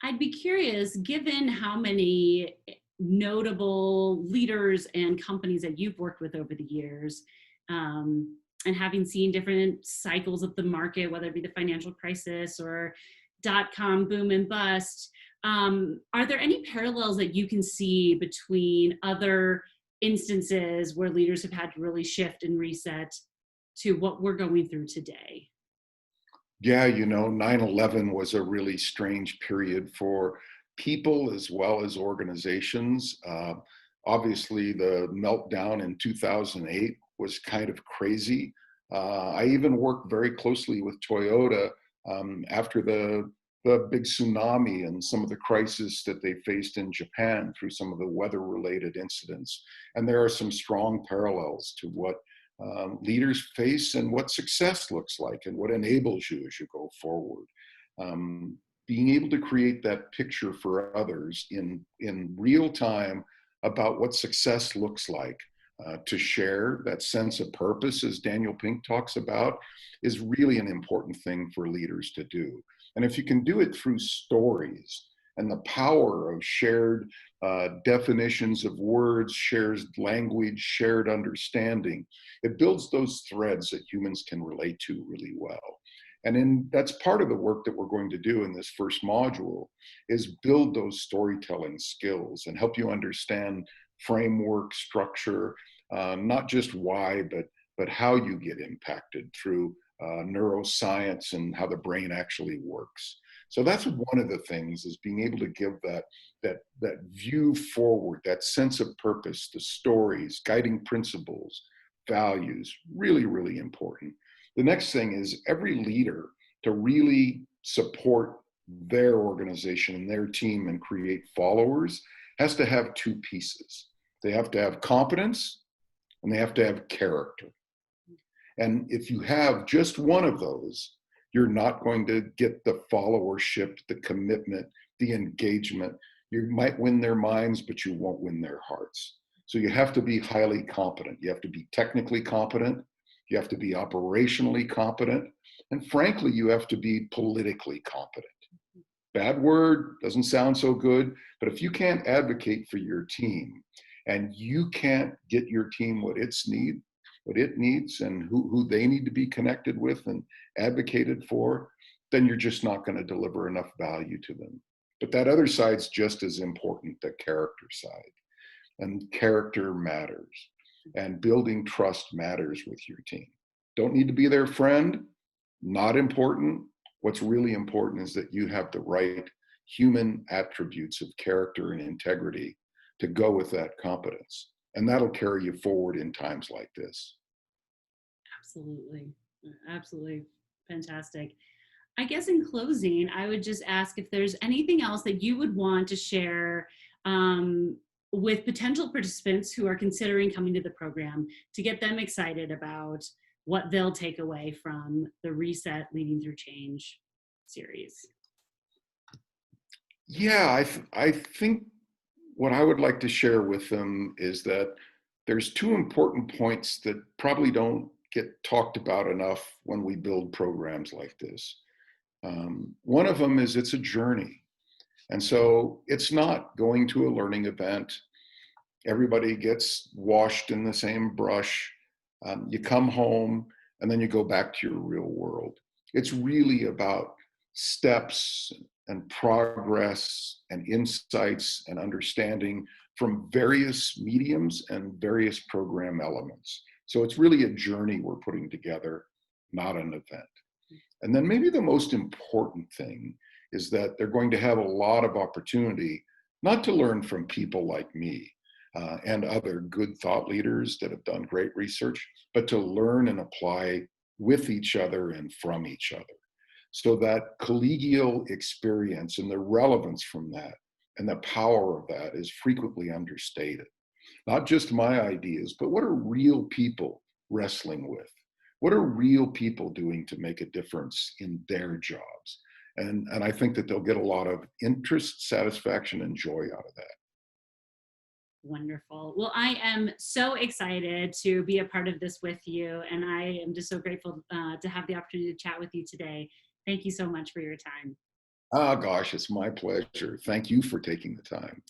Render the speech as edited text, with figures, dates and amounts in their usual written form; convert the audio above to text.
I'd be curious, given how many notable leaders and companies that you've worked with over the years, and having seen different cycles of the market, whether it be the financial crisis or dot-com boom and bust, are there any parallels that you can see between other instances where leaders have had to really shift and reset to what we're going through today? Yeah, 9/11 was a really strange period for people as well as organizations. Obviously, the meltdown in 2008 was kind of crazy. I even worked very closely with Toyota after the big tsunami and some of the crisis that they faced in Japan through some of the weather-related incidents. And there are some strong parallels to what leaders face and what success looks like and what enables you as you go forward. Being able to create that picture for others in real time about what success looks like, to share that sense of purpose, as Daniel Pink talks about, is really an important thing for leaders to do. And if you can do it through stories and the power of shared definitions of words, shared language, shared understanding, it builds those threads that humans can relate to really well. That's part of the work that we're going to do in this first module, is build those storytelling skills and help you understand framework, structure, not just why, but how you get impacted through neuroscience and how the brain actually works. So that's one of the things, is being able to give that view forward, that sense of purpose, the stories, guiding principles, values, really, really important. The next thing is every leader, to really support their organization and their team and create followers, has to have two pieces. They have to have competence and they have to have character. And if you have just one of those, you're not going to get the followership, the commitment, the engagement. You might win their minds, but you won't win their hearts. So you have to be highly competent. You have to be technically competent. You have to be operationally competent. And frankly, you have to be politically competent. Bad word, doesn't sound so good, but if you can't advocate for your team and you can't get your team what it needs and who they need to be connected with and advocated for, then you're just not going to deliver enough value to them. But that other side's just as important, the character side. And character matters. And building trust matters with your team. Don't need to be their friend, not important. What's really important is that you have the right human attributes of character and integrity to go with that competence. And that'll carry you forward in times like this. Absolutely. Absolutely. Fantastic. I guess in closing, I would just ask if there's anything else that you would want to share with potential participants who are considering coming to the program, to get them excited about what they'll take away from the Reset Leading Through Change series. Yeah, I think what I would like to share with them is that there's two important points that probably don't get talked about enough when we build programs like this. One of them is it's a journey. And so it's not going to a learning event. Everybody gets washed in the same brush. You come home and then you go back to your real world. It's really about steps and progress and insights and understanding from various mediums and various program elements. So it's really a journey we're putting together, not an event. And then maybe the most important thing is that they're going to have a lot of opportunity, not to learn from people like me and other good thought leaders that have done great research, but to learn and apply with each other and from each other. So that collegial experience and the relevance from that and the power of that is frequently understated. Not just my ideas, but what are real people wrestling with? What are real people doing to make a difference in their jobs? And I think that they'll get a lot of interest, satisfaction, and joy out of that. Wonderful. Well, I am so excited to be a part of this with you, and I am just so grateful to have the opportunity to chat with you today. Thank you so much for your time. Ah, gosh, it's my pleasure. Thank you for taking the time.